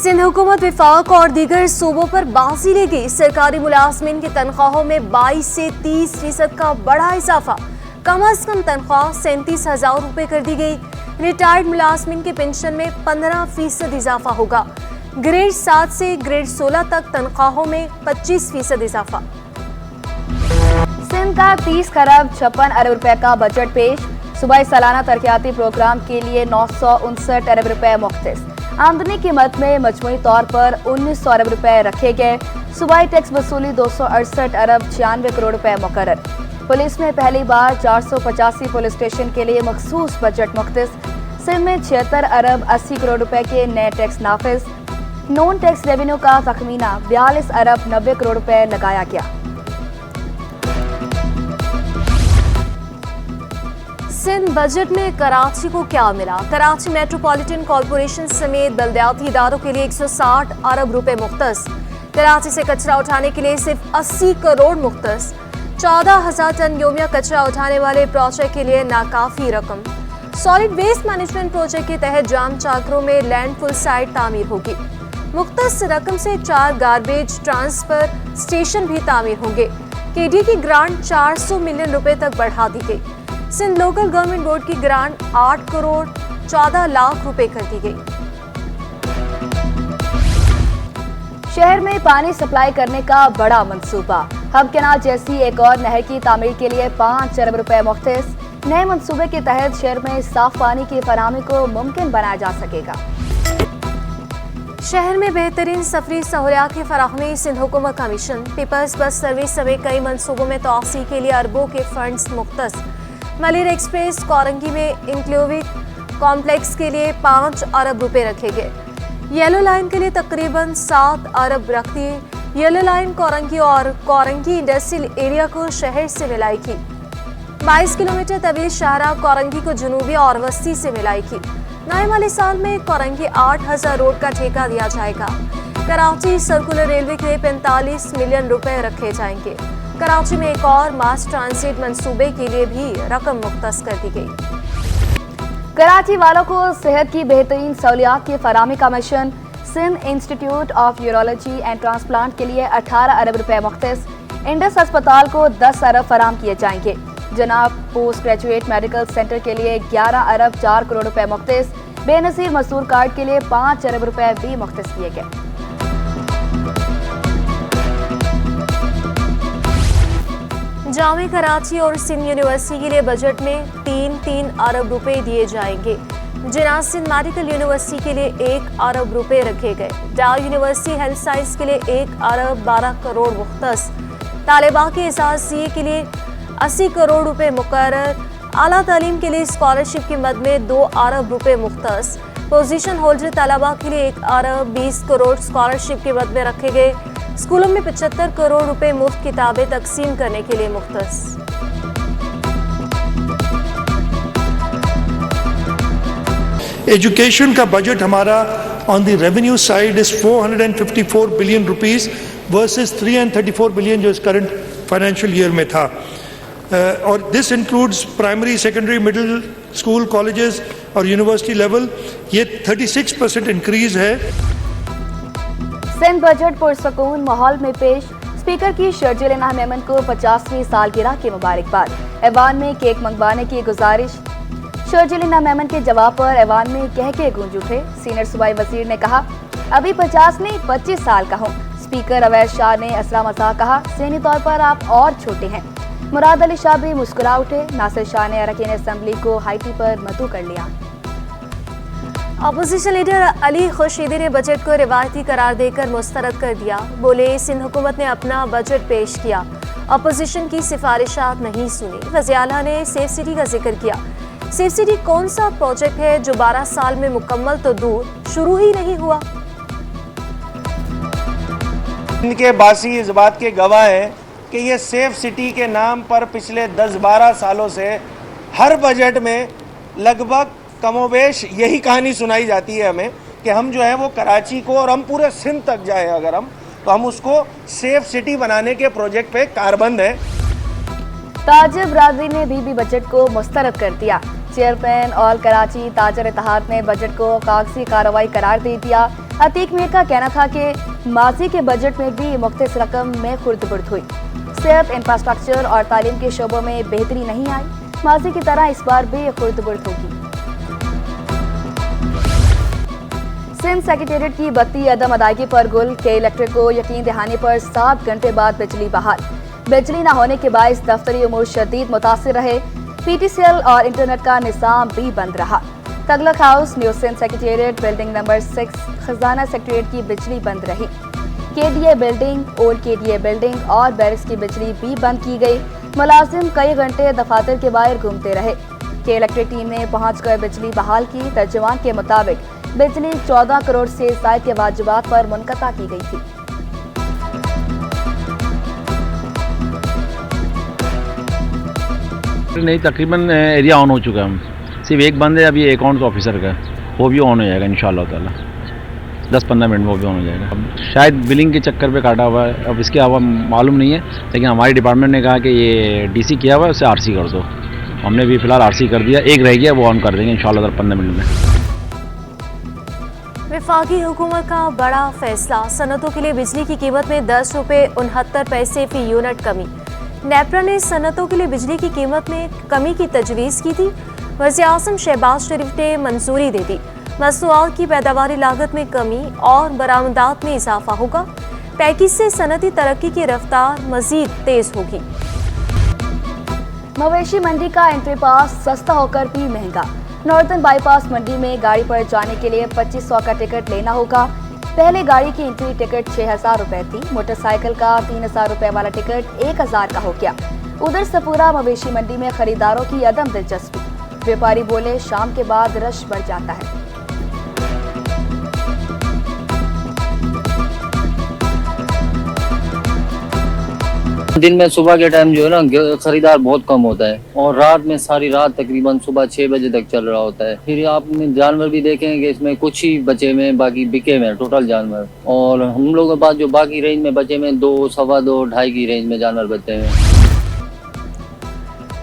सिंध हुकूमत विफाक और दीगर सूबों पर बाजी ले गई। सरकारी मुलाजमीन की तनख्वाहों में 22 से 30% का बड़ा इजाफा। कम अज कम तनख्वाह 37,000 रुपए कर दी गई। रिटायर्ड मुलाजमीन की पेंशन में 15% इजाफा होगा। ग्रेड 7 से ग्रेड 16 तक तनख्वाहों में 25% इजाफा। सिंध का 30 खरब 56 अरब रुपए का बजट पेश। सूबाई सालाना तरक्याती प्रोग्राम के लिए 959 अरब रुपए मुख्तस। आमदनी की मद में मजमूई तौर पर 1900 अरब रुपए रखे गए। सूबाई टैक्स वसूली 268 अरब 96 करोड़ रुपए मुकर्रर। पुलिस में पहली बार 485 पुलिस स्टेशन के लिए मखसूस बजट मुख्तस। सिंध में 76 अरब 80 करोड़ रुपए के नए टैक्स नाफिज। नॉन टैक्स रेवेन्यू का तखमीना 42 अरब 90 करोड़ रुपए लगाया गया। सिंध बजट में कराची को क्या मिला? कराची मेट्रोपॉलिटन कॉरपोरेशन समेत बल्दियाती इदारों के लिए 160 अरब रुपए मुख्तस। कराची से कचरा उठाने के लिए सिर्फ 80 करोड़ मुख्तस। 14,000 टन योमिया कचरा उठाने वाले प्रोजेक्ट के लिए नाकाफी रकम। सॉलिड वेस्ट मैनेजमेंट प्रोजेक्ट के तहत जाम चाकरों में लैंडफुल साइट तामीर होगी। मुख्तस रकम से 4 गार्बेज ट्रांसफर स्टेशन भी तामीर होंगे। केडी की ग्रांट 400 मिलियन रुपए तक बढ़ा दी गई। सिंध लोकल गवर्नमेंट बोर्ड की ग्रांट 8 करोड़ 14 लाख रुपए कर दी गई। शहर में पानी सप्लाई करने का बड़ा मंसूबा। हब कैनाल जैसी एक और नहर की तामीर के लिए 5 अरब रुपए मुख्तस। नए मंसूबे के तहत शहर में साफ पानी की फराहमी को मुमकिन बनाया जा सकेगा। शहर में बेहतरीन सफरी सहूलियात की फराहमी। सिंध हुकूमत का मिशन। पीपल्स बस सर्विस समेत कई मंसूबों में तोसी के लिए अरबों के फंड्स मुख्तस। मलिर एक्सप्रेस कोरंगी में इंक्लूविक कॉम्प्लेक्स के लिए 5 अरब रुपए रखे गए। येलो लाइन के लिए तकरीबन 7 अरब रखती। येलो लाइन कोरंगी और कोरंगी इंडस्ट्रियल एरिया को शहर से मिलाएगी। 22 किलोमीटर तवील शाहरा कोरंगी को जुनूबी और वस्ती से मिलाएगी। नए माली साल में कोरंगी 8,000 रोड का ठेका दिया जाएगा। कराची सर्कुलर रेलवे के लिए 45 मिलियन रुपए रखे जाएंगे। कराची में एक और मास ट्रांजिट मंसूबे के लिए भी रकम मुख्तस कर दी गई। कराची वालों को सेहत की बेहतरीन सहूलियात की फराहमी का मिशन। Sindh institute of urology and transplant के लिए 18 अरब रुपए मुख्तस। इंडस अस्पताल को 10 अरब फराम किए जाएंगे। जनाब पोस्ट ग्रेजुएट मेडिकल सेंटर के लिए 11 अरब 4 करोड़ रुपए मुख्तस। बेनजीर मजदूर कार्ड के लिए 5 अरब रुपए भी मुख्तस किए गए। जामे कराची और सिंध यूनिवर्सिटी के लिए बजट में 3-3 अरब रुपए दिए जाएंगे। जिना सिंध मेडिकल यूनिवर्सिटी के लिए 1 अरब रुपए रखे गए। डा यूनिवर्सिटी हेल्थ साइंस के लिए 1 अरब 12 करोड़ मुख्तस। तालिबा के एजाज सीए के लिए 80 करोड़ रुपए मुकर्रर। आला तालीम के लिए स्कॉलरशिप की मद में 2 अरब रुपए मुख्तस। पोजीशन होल्डर तलबा के लिए 1 अरब 20 करोड़ स्कॉलरशिप की मद में रखे गए। स्कूलों में 75 करोड़ रुपए मुफ्त किताबें तकसीम करने के लिए मुख्तस। एजुकेशन का बजट हमारा on the revenue side is 454 billion rupees versus 334 billion जो इस करंट फाइनेंशियल ईयर में था। और this includes primary, secondary, middle school, colleges और यूनिवर्सिटी लेवल। ये 36% इंक्रीज है। सिंध बजट पुरसकून माहौल में पेश। स्पीकर की शर्जील मेमन को 50वीं सालगिरह की मुबारकबाद। ऐवान में केक मंगवाने की गुजारिश। शर्जील मेमन के जवाब पर ऐवान में कह के गूंज उठे। सीनियर सूबाई वजीर ने कहा, अभी 50 नहीं 25 साल का हूँ। स्पीकर अवैध शाह ने असला मजाक कहा, सेनी तौर पर आप और छोटे हैं। मुराद अली शाह भी मुस्कुरा उठे। नासिर शाह ने अरकान असेंबली को हाईटी पर मदऊ कर लिया। अपोजिशन लीडर अली खुर्शीदी ने बजट को रिवायती करार देकर मुस्तरद कर दिया। बोले, सिंध हुकूमत ने अपना बजट पेश किया, अपोजिशन की सिफारिशात नहीं सुनी। वज़ीर आला ने सेफ सिटी का जिक्र किया। सेफ सिटी कौन सा प्रोजेक्ट है जो 12 साल में मुकम्मल तो दूर, शुरू ही नहीं हुआ। इनके बासी इस बात के गवाह हैं कि ये सेफ सिटी के नाम पर पिछले 10-12 सालों से हर बजट में लगभग कमोबेश यही कहानी सुनाई जाती है हमें कि हम जो है वो कराची को, और हम पूरे सिंध तक जाए अगर हम, तो हम उसको सेफ सिटी बनाने के प्रोजेक्ट पे कारबंद हैं। ताजिर बरादरी ने भी बजट को मुस्तरद कर दिया। चेयरमैन ऑल कराची ताजर इत्तेहाद ने बजट को कागजी कार्रवाई करार दे दिया। अतीक मीर का कहना था कि माजी के बजट में भी मुख्तलिफ रकम में खुर्द-बुर्द हुई। सेहत, इंफ्रास्ट्रक्चर और तालीम के शोबों में बेहतरी नहीं आई। माजी की तरह इस बार भी खुर्द-बुर्द होगी। सिंध सेक्रेटेरिएट की बत्ती अदम अदायगी पर गुल के इलेक्ट्रिक को यकीन दहाने पर 7 घंटे बाद बिजली बहाल। बिजली न होने के बायस दफ्तरी उमूर शदीद मुतासिर रहे। PTCL और इंटरनेट का निज़ाम भी बंद रहा। Tughlaq house, new Sindh secretariat building number 6, खजाना सेक्रेटेरिएट की बिजली बंद रही। KDA building, old KDA building और बैरिक्स की बिजली भी बंद की गई। मुलाजिम कई घंटे दफातर के बाहर घूमते रहे। के इलेक्ट्रिक टीम ने पहुंचकर बिजली बहाल की। तर्जुमान के मुताबिक बिजली 14 करोड़ से ज़ायद के वाजिबात पर मुनक़ता की गई थी। नहीं, तकरीबन एरिया ऑन हो चुका है। सिर्फ एक बंद है अभी अकाउंट्स ऑफिसर का, वो भी ऑन हो जाएगा इंशाल्लाह ताला। 10-15 मिनट में वो भी ऑन हो जाएगा। अब शायद बिलिंग के चक्कर पे काटा हुआ है, अब इसके अलावा मालूम नहीं है, लेकिन हमारी डिपार्टमेंट ने कहा कि ये DC किया हुआ है, उसे RC कर दो। हमने भी फिलहाल RC कर दिया, एक रह गया, वो ऑन कर देंगे इंशाल्लाह 15 मिनट में। वफाकी हुकूमत का बड़ा फैसला, सनतों के लिए बिजली की कीमत में 10 रुपये 69 पैसे फी यूनिट कमी। नेपरा ने सनतों के लिए बिजली की कीमत में कमी की तजवीज़ की थी। वज़ीर-ए-आज़म शहबाज शरीफ ने मंजूरी दे दी। मसनूआत की पैदावारी लागत में कमी और बरामदात में इजाफा होगा। पैकेज से सनती तरक्की की रफ्तार मजीद तेज होगी। मवेशी मंडी का एंट्री पास सस्ता होकर भी महंगा। नॉर्दर्न बाईपास मंडी में गाड़ी पर जाने के लिए 2500 का टिकट लेना होगा। पहले गाड़ी की एंट्री टिकट 6000 रुपए थी। मोटरसाइकिल का 3000 रुपए वाला टिकट 1000 का हो गया। उधर सपूरा मवेशी मंडी में खरीदारों की अदम दिलचस्पी। व्यापारी बोले शाम के बाद रश बढ़ जाता है। दिन में सुबह के टाइम जो है ना खरीदार बहुत कम होता है, और रात में सारी रात तकरीबन सुबह 6 बजे तक चल रहा होता है। फिर आपने जानवर भी देखेंगे, इसमें कुछ ही बचे हुए, बाकी बिके हुए टोटल जानवर। और हम लोगों के पास जो बाकी रेंज में बचे हुए 2, सवा 2, 2.5 की रेंज में जानवर बचे हुए।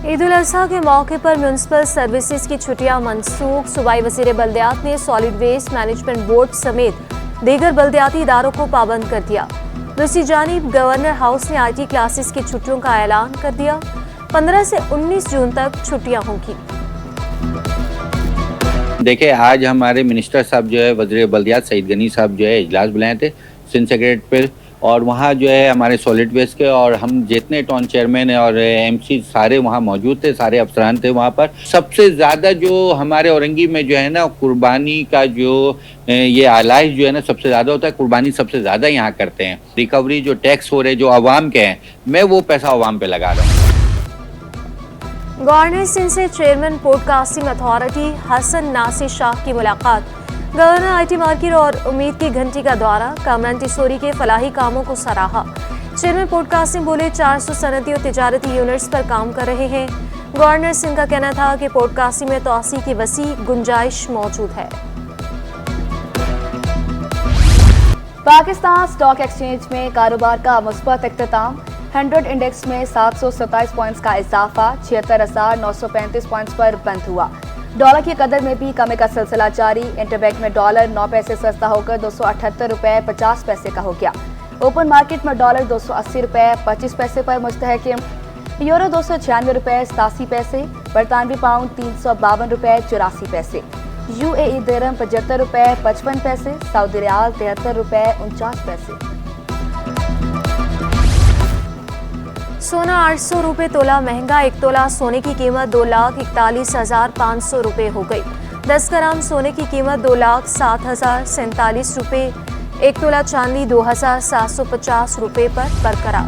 ईद उल अज़हा के मौके पर म्यूनसिपल सर्विसेज की छुट्टियां मनसूख। सूबाई वज़ीर बल्दियात ने सॉलिड वेस्ट मैनेजमेंट बोर्ड समेत दीगर बल्दियाती इदारों को पाबंद कर दिया। दूसरी जानिब गवर्नर हाउस ने IT क्लासेस की छुट्टियों का ऐलान कर दिया। 15 से 19 जून तक छुट्टियां होंगी। देखिए, आज हमारे मिनिस्टर साहब जो है, वज़ीर बल्दियात सईद गनी साहब जो है इजलास बुलाए थे सिंध सेक्रेटेरिएट पे, और वहाँ जो है हमारे सॉलिड वेस्ट के और हम जितने टाउन चेयरमैन और MC सारे वहाँ मौजूद थे, सारे अफसरान थे वहाँ पर। सबसे ज़्यादा जो हमारे औरंगी में जो है ना कुर्बानी का जो ये आलाइश जो है ना सबसे ज़्यादा होता है, कुर्बानी सबसे ज़्यादा यहाँ करते हैं। रिकवरी जो टैक्स हो रहे जो आवाम के हैं, मैं वो पैसा आवाम पे लगा रहा हूँ। गवर्नर सिंध से chairman podcasting authority Hasan Nasir Shah की मुलाकात। गवर्नर IT मार्केट और उम्मीद की घंटी का दौरा। कामरान टिसोरी के फलाही कामों को सराहा। चेयरमैन पॉडकास्टिंग बोले 400 सनती और तिजारती यूनिट्स पर काम कर रहे हैं। गवर्नर सिंह का कहना था कि पॉडकास्टिंग में तोसी की वसी गुंजाइश मौजूद है। पाकिस्तान स्टॉक एक्सचेंज में कारोबार का मुस्बत इख्तिताम। 100 इंडेक्स में 727 पॉइंट्स का इजाफा 76,935 पॉइंट्स पर बंद हुआ। डॉलर की कदर में भी कमी का सिलसिला जारी। इंटरबैंक में डॉलर 9 पैसे सस्ता होकर 278 रुपए 50 पैसे का हो गया। ओपन मार्केट में डॉलर 280 रुपए 25 पैसे पर मुस्तहकम। यूरो 296 रुपए 87 पैसे। बरतानवी पाउंड 352 रुपए 84 पैसे। UAE दिरहम 75 रुपए 55 पैसे। सऊदी रियाल 73 रुपए 49 पैसे। सोना 800 रुपये तोला महंगा। 1 तोला सोने की कीमत 2,41,500 रुपये हो गई। 10 ग्राम सोने की कीमत 2,07,047 रुपये। 1 तोला चांदी 2,750 रुपये पर बरकरार।